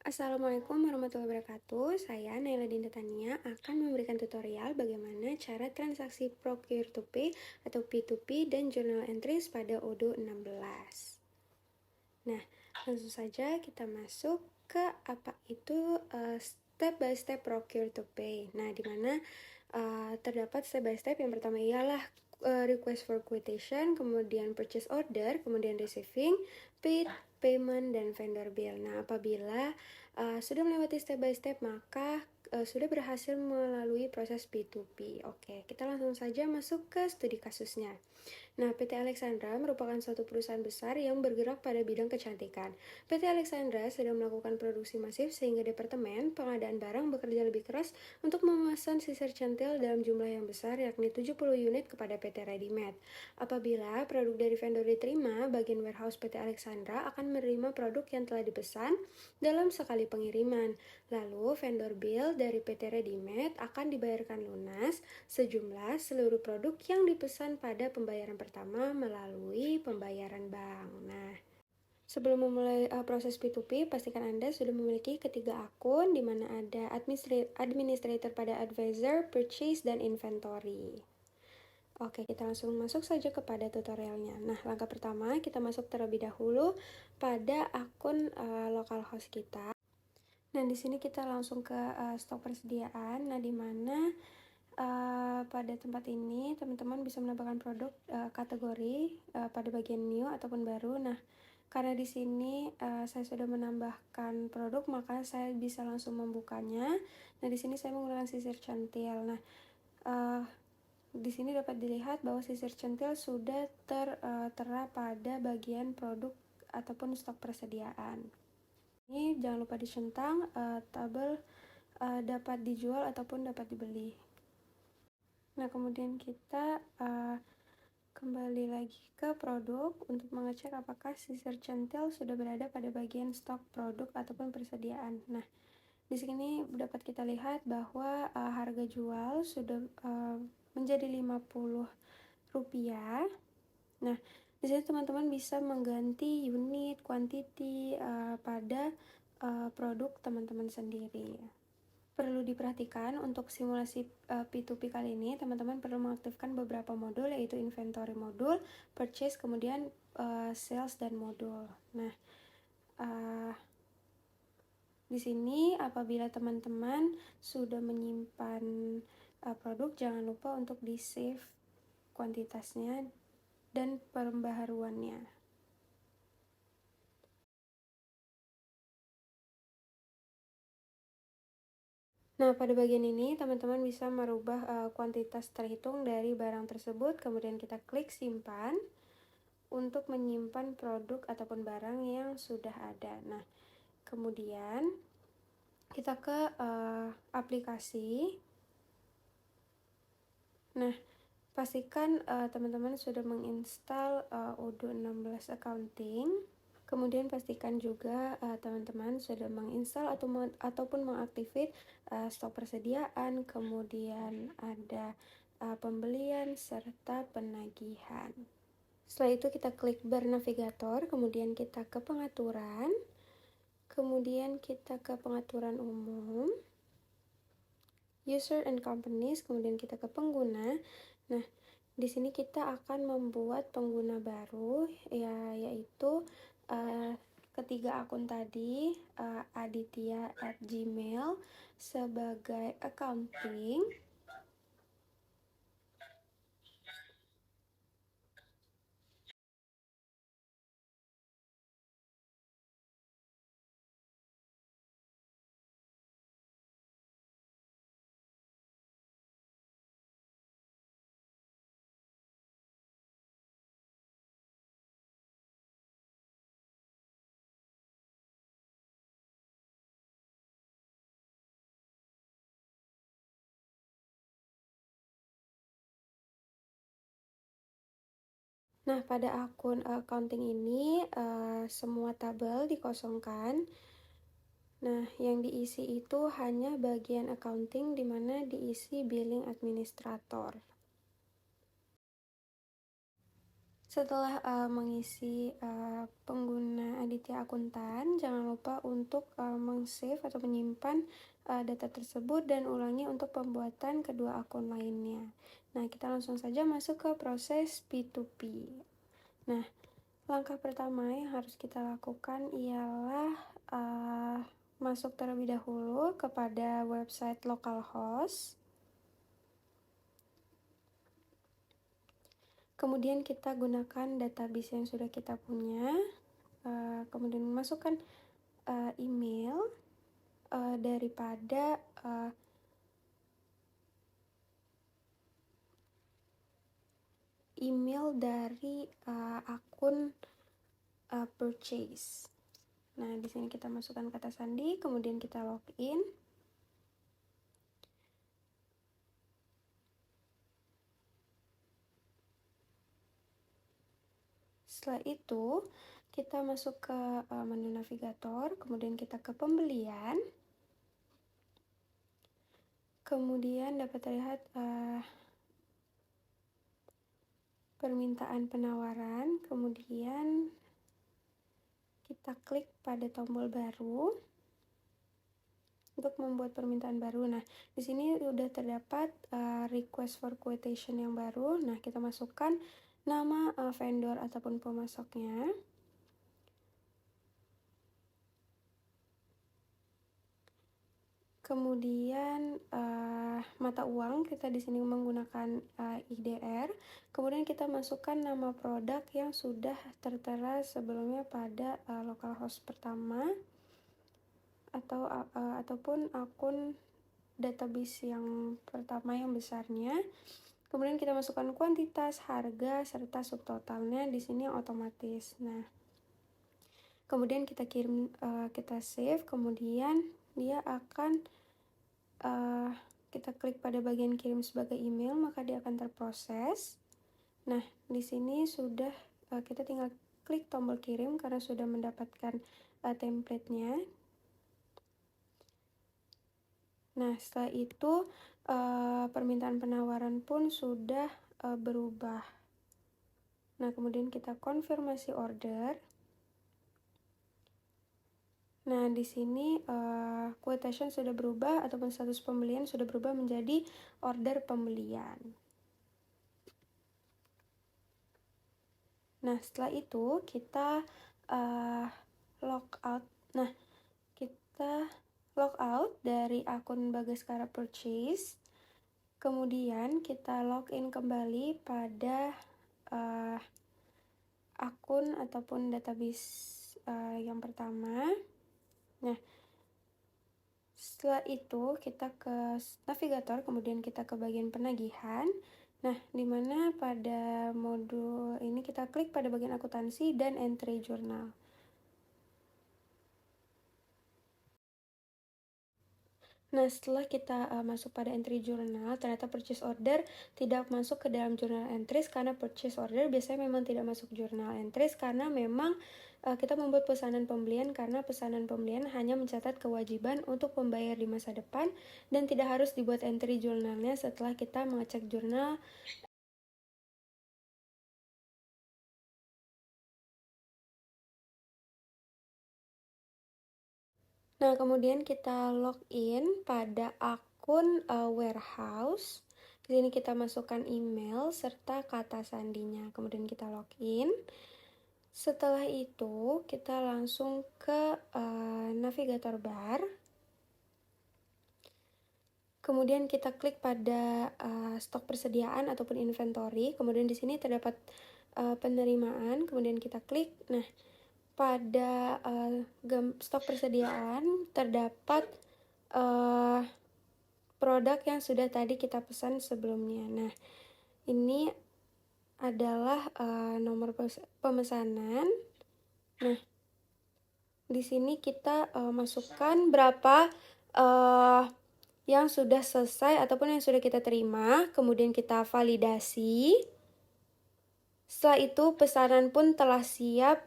Assalamualaikum warahmatullahi wabarakatuh. Saya Naila Dinda Tania akan memberikan tutorial bagaimana cara transaksi procure to pay atau P2P dan journal entries pada Odoo 16. Nah, langsung saja kita masuk ke apa itu step by step procure to pay. Nah, di mana terdapat step by step. Yang pertama ialah request for quotation, kemudian purchase order, kemudian receiving, paid, payment, dan vendor bill. Nah, apabila sudah melewati step by step, maka sudah berhasil melalui proses P2P. Oke, kita langsung saja masuk ke studi kasusnya. Nah, PT Alexandra merupakan suatu perusahaan besar yang bergerak pada bidang kecantikan. PT Alexandra sedang melakukan produksi masif sehingga Departemen Pengadaan Barang bekerja lebih keras untuk memesan sisir centil dalam jumlah yang besar, yakni 70 unit kepada PT Readymade. Apabila produk dari vendor diterima, bagian warehouse PT Alexandra akan menerima produk yang telah dipesan dalam sekali pengiriman. Lalu, vendor bill dari PT Readymade akan dibayarkan lunas sejumlah seluruh produk yang dipesan pada pembayaran pertama melalui pembayaran bank. Nah, sebelum memulai proses P2P, pastikan Anda sudah memiliki ketiga akun di mana ada administrator pada advisor, purchase, dan inventory. Oke, kita langsung masuk saja kepada tutorialnya. Nah, langkah pertama kita masuk terlebih dahulu pada akun localhost kita. Nah, di sini kita langsung ke stok persediaan. Nah, di mana pada tempat ini teman-teman bisa menambahkan produk kategori pada bagian new ataupun baru. Nah, karena di sini saya sudah menambahkan produk, maka saya bisa langsung membukanya. Nah, di sini saya menggunakan sisir centil. Nah, di sini dapat dilihat bahwa sisir centil sudah tertera pada bagian produk ataupun stok persediaan. Ini jangan lupa dicentang tabel dapat dijual ataupun dapat dibeli. Nah, kemudian kita kembali lagi ke produk untuk mengecek apakah sisir centil sudah berada pada bagian stok produk ataupun persediaan. Nah, di sini dapat kita lihat bahwa harga jual sudah menjadi Rp50. Nah, di sini teman-teman bisa mengganti unit, quantity pada produk teman-teman sendiri. Perlu diperhatikan untuk simulasi P2P kali ini, teman-teman perlu mengaktifkan beberapa modul, yaitu inventory modul, purchase, kemudian sales dan modul. Nah, di sini apabila teman-teman sudah menyimpan produk, jangan lupa untuk di-save kuantitasnya dan pembaharuannya. Nah, pada bagian ini teman-teman bisa merubah kuantitas terhitung dari barang tersebut, kemudian kita klik simpan untuk menyimpan produk ataupun barang yang sudah ada. Nah, kemudian kita ke aplikasi. Nah, pastikan teman-teman sudah menginstal Odoo 16 Accounting. Kemudian pastikan juga teman-teman sudah menginstal ataupun mengaktifkan stok persediaan, kemudian ada pembelian serta penagihan. Setelah itu kita klik bar navigator, kemudian kita ke pengaturan, kemudian kita ke pengaturan umum, user and companies, kemudian kita ke pengguna. Nah, di sini kita akan membuat pengguna baru, yaitu ketiga akun tadi, aditya@gmail sebagai accounting. Nah, pada akun accounting ini semua tabel dikosongkan. Nah, yang diisi itu hanya bagian accounting, di mana diisi billing administrator. Setelah mengisi pengguna Aditya Akuntan, jangan lupa untuk meng-save atau menyimpan data tersebut dan ulangi untuk pembuatan kedua akun lainnya. Nah, kita langsung saja masuk ke proses P2P. Nah, langkah pertama yang harus kita lakukan ialah masuk terlebih dahulu kepada website localhost. Kemudian kita gunakan database yang sudah kita punya, kemudian masukkan email daripada email dari akun purchase. Nah, di sini kita masukkan kata sandi, kemudian kita login. Setelah itu, kita masuk ke menu navigator, kemudian kita ke pembelian. Kemudian dapat terlihat permintaan penawaran, kemudian kita klik pada tombol baru untuk membuat permintaan baru. Nah, di sini sudah terdapat request for quotation yang baru. Nah, kita masukkan nama vendor ataupun pemasoknya. Kemudian mata uang kita di sini menggunakan IDR. Kemudian kita masukkan nama produk yang sudah tertera sebelumnya pada localhost pertama ataupun akun database yang pertama yang besarnya. Kemudian kita masukkan kuantitas, harga, serta subtotalnya di sini yang otomatis. Nah, kemudian kita kirim, kita save, kemudian dia akan kita klik pada bagian kirim sebagai email, maka dia akan terproses. Nah, di sini sudah kita tinggal klik tombol kirim karena sudah mendapatkan template-nya. Nah, setelah itu permintaan penawaran pun sudah berubah. Nah, kemudian kita konfirmasi order. Nah, di sini quotation sudah berubah ataupun status pembelian sudah berubah menjadi order pembelian. Nah, setelah itu kita log out. Nah, kita log out dari akun Bagaskara Purchase. Kemudian kita login kembali pada akun ataupun database yang pertama. Nah, setelah itu kita ke navigator, kemudian kita ke bagian penagihan. Nah, di mana pada modul ini kita klik pada bagian akuntansi dan entry jurnal. Nah, setelah kita masuk pada entry jurnal, ternyata purchase order tidak masuk ke dalam jurnal entries karena purchase order biasanya memang tidak masuk jurnal entries karena memang kita membuat pesanan pembelian karena pesanan pembelian hanya mencatat kewajiban untuk membayar di masa depan dan tidak harus dibuat entry jurnalnya setelah kita mengecek jurnal. Nah, kemudian kita login pada akun warehouse. Di sini kita masukkan email serta kata sandinya. Kemudian kita login. Setelah itu, kita langsung ke navigator bar. Kemudian kita klik pada stok persediaan ataupun inventory. Kemudian di sini terdapat penerimaan. Kemudian kita klik. Nah, pada stok persediaan terdapat produk yang sudah tadi kita pesan sebelumnya. Nah, ini adalah nomor pemesanan. Nah, di sini kita masukkan berapa yang sudah selesai ataupun yang sudah kita terima, kemudian kita validasi. Setelah itu pesanan pun telah siap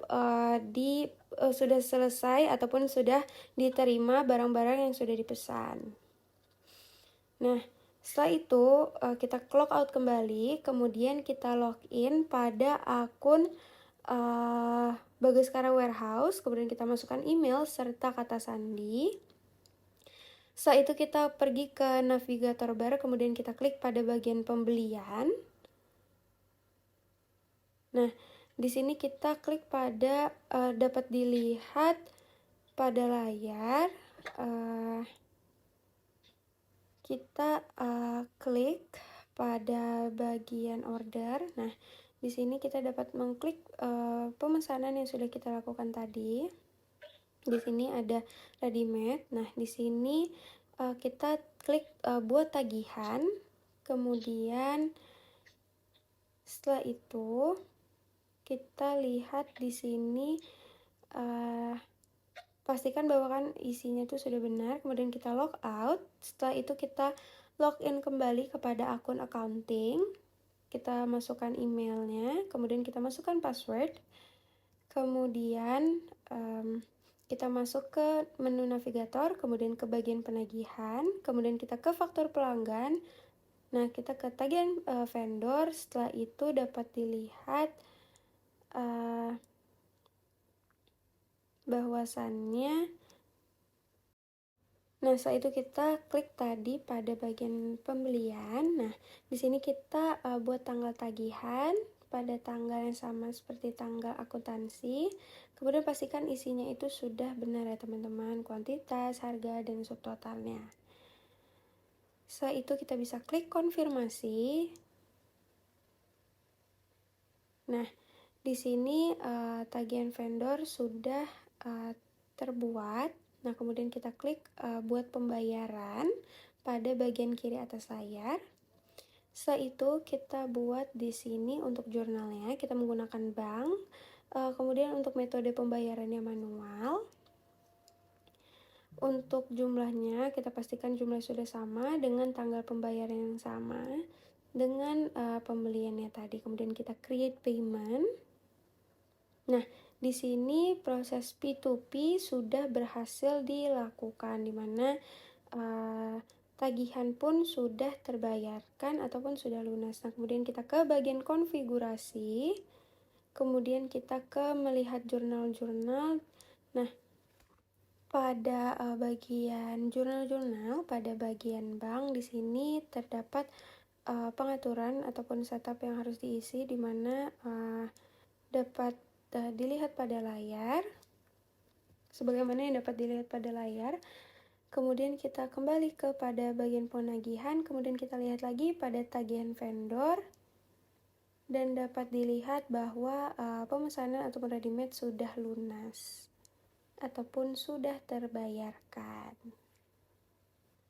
sudah selesai ataupun sudah diterima barang-barang yang sudah dipesan. Nah, Setelah itu kita clock out kembali, kemudian kita login pada akun Bagaskara Warehouse, kemudian kita masukkan email serta kata sandi. Setelah itu kita pergi ke navigator bar, kemudian kita klik pada bagian pembelian. Nah, di sini kita klik pada dapat dilihat pada layar. Kita klik pada bagian order. Nah, di sini kita dapat mengklik pemesanan yang sudah kita lakukan tadi. Di sini ada ready made. Nah, di sini kita klik buat tagihan. Kemudian setelah itu kita lihat di sini pastikan bahwa kan isinya itu sudah benar, kemudian kita log out. Setelah itu kita login kembali kepada akun accounting, kita masukkan emailnya, kemudian kita masukkan password, kemudian kita masuk ke menu navigator, kemudian ke bagian penagihan, kemudian kita ke faktur pelanggan. Nah, kita ke tagihan vendor. Setelah itu dapat dilihat bahwasannya, nah setelah itu kita klik tadi pada bagian pembelian. Nah, di sini kita buat tanggal tagihan pada tanggal yang sama seperti tanggal akuntansi. Kemudian pastikan isinya itu sudah benar ya teman-teman, kuantitas, harga, dan subtotalnya. Setelah itu kita bisa klik konfirmasi. Nah, di sini tagihan vendor sudah terbuat. Nah, kemudian kita klik buat pembayaran pada bagian kiri atas layar. Setelah itu kita buat di sini untuk jurnalnya, kita menggunakan bank. Kemudian untuk metode pembayarannya manual. Untuk jumlahnya kita pastikan jumlah sudah sama dengan tanggal pembayaran yang sama dengan pembeliannya tadi. Kemudian kita create payment. Nah, di sini proses P2P sudah berhasil dilakukan, di mana tagihan pun sudah terbayarkan ataupun sudah lunas. Nah, kemudian kita ke bagian konfigurasi, kemudian kita ke melihat jurnal-jurnal. Nah, pada bagian jurnal-jurnal, pada bagian bank di sini terdapat pengaturan ataupun setup yang harus diisi, di mana dapat dilihat pada layar, sebagaimana yang dapat dilihat pada layar. Kemudian kita kembali kepada bagian penagihan, kemudian kita lihat lagi pada tagihan vendor, dan dapat dilihat bahwa pemesanan ataupun ready made sudah lunas ataupun sudah terbayarkan.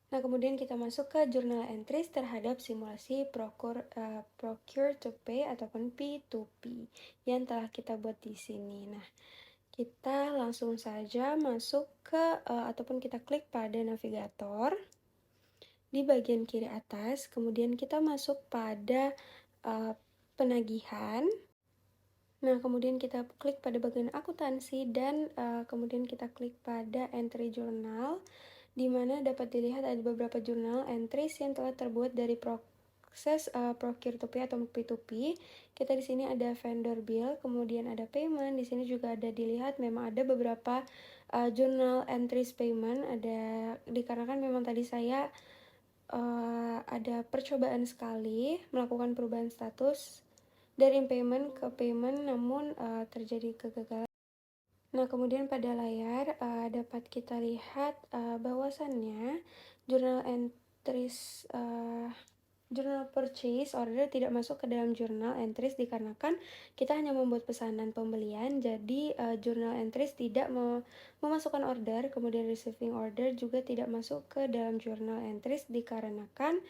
Nah, kemudian kita masuk ke journal entries terhadap simulasi procure to pay ataupun P2P yang telah kita buat di sini. Nah, kita langsung saja masuk ke ataupun kita klik pada navigator di bagian kiri atas, kemudian kita masuk pada penagihan. Nah, kemudian kita klik pada bagian akuntansi dan kemudian kita klik pada entry journal, di mana dapat dilihat ada beberapa jurnal entries yang telah terbuat dari proses procure to pay atau P2P. Kita di sini ada vendor bill, kemudian ada payment. Di sini juga ada dilihat memang ada beberapa jurnal entries payment. Ada dikarenakan memang tadi saya ada percobaan sekali melakukan perubahan status dari payment ke payment, namun terjadi kegagalan. Nah, kemudian pada layar dapat kita lihat bahwasannya jurnal entries jurnal purchase order tidak masuk ke dalam jurnal entries dikarenakan kita hanya membuat pesanan pembelian, jadi jurnal entries tidak memasukkan order. Kemudian receiving order juga tidak masuk ke dalam jurnal entries dikarenakan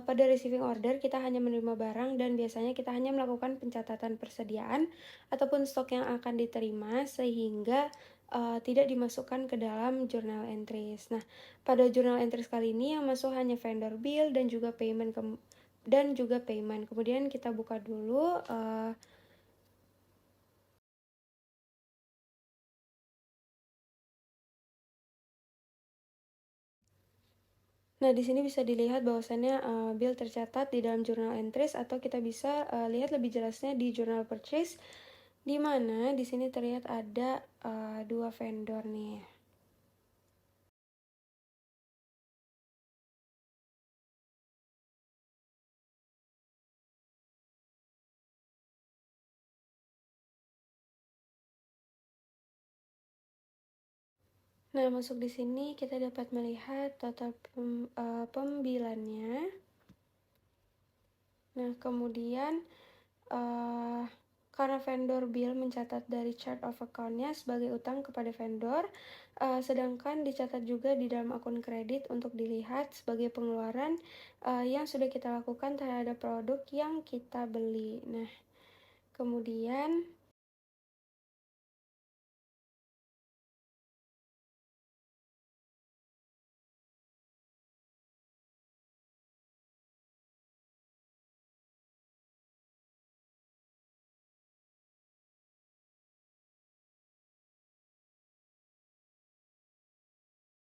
pada receiving order kita hanya menerima barang dan biasanya kita hanya melakukan pencatatan persediaan ataupun stok yang akan diterima, sehingga tidak dimasukkan ke dalam journal entries. Nah, pada journal entries kali ini yang masuk hanya vendor bill dan juga payment Kemudian kita buka dulu Nah, di sini bisa dilihat bahwasannya bill tercatat di dalam journal entries, atau kita bisa lihat lebih jelasnya di journal purchase, di mana di sini terlihat ada 2 vendor nih. Nah, masuk di sini kita dapat melihat total pembilannya. Nah, kemudian karena vendor bill mencatat dari chart of account-nya sebagai utang kepada vendor, sedangkan dicatat juga di dalam akun kredit untuk dilihat sebagai pengeluaran yang sudah kita lakukan terhadap produk yang kita beli. Nah, kemudian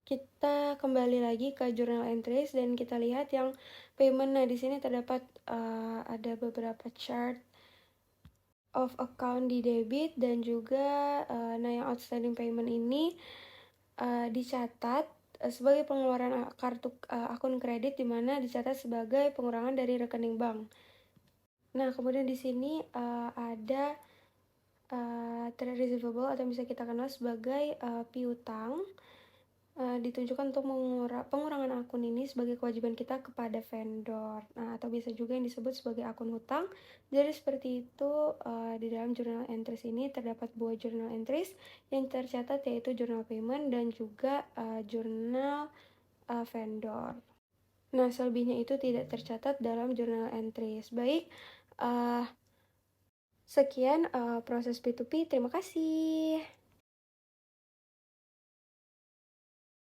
kita kembali lagi ke journal entries dan kita lihat yang payment. Nah, di sini terdapat ada beberapa chart of account di debit dan juga nah, yang outstanding payment ini dicatat sebagai pengeluaran kartu akun kredit, di mana dicatat sebagai pengurangan dari rekening bank. Nah, kemudian di sini ada trade receivable atau bisa kita kenal sebagai piutang, ditunjukkan untuk pengurangan akun ini sebagai kewajiban kita kepada vendor. Nah, atau bisa juga yang disebut sebagai akun hutang. Jadi seperti itu, di dalam journal entries ini terdapat 2 journal entries yang tercatat, yaitu journal payment dan juga jurnal vendor. Nah, selebihnya itu tidak tercatat dalam journal entries. Baik, sekian proses P2P. Terima kasih.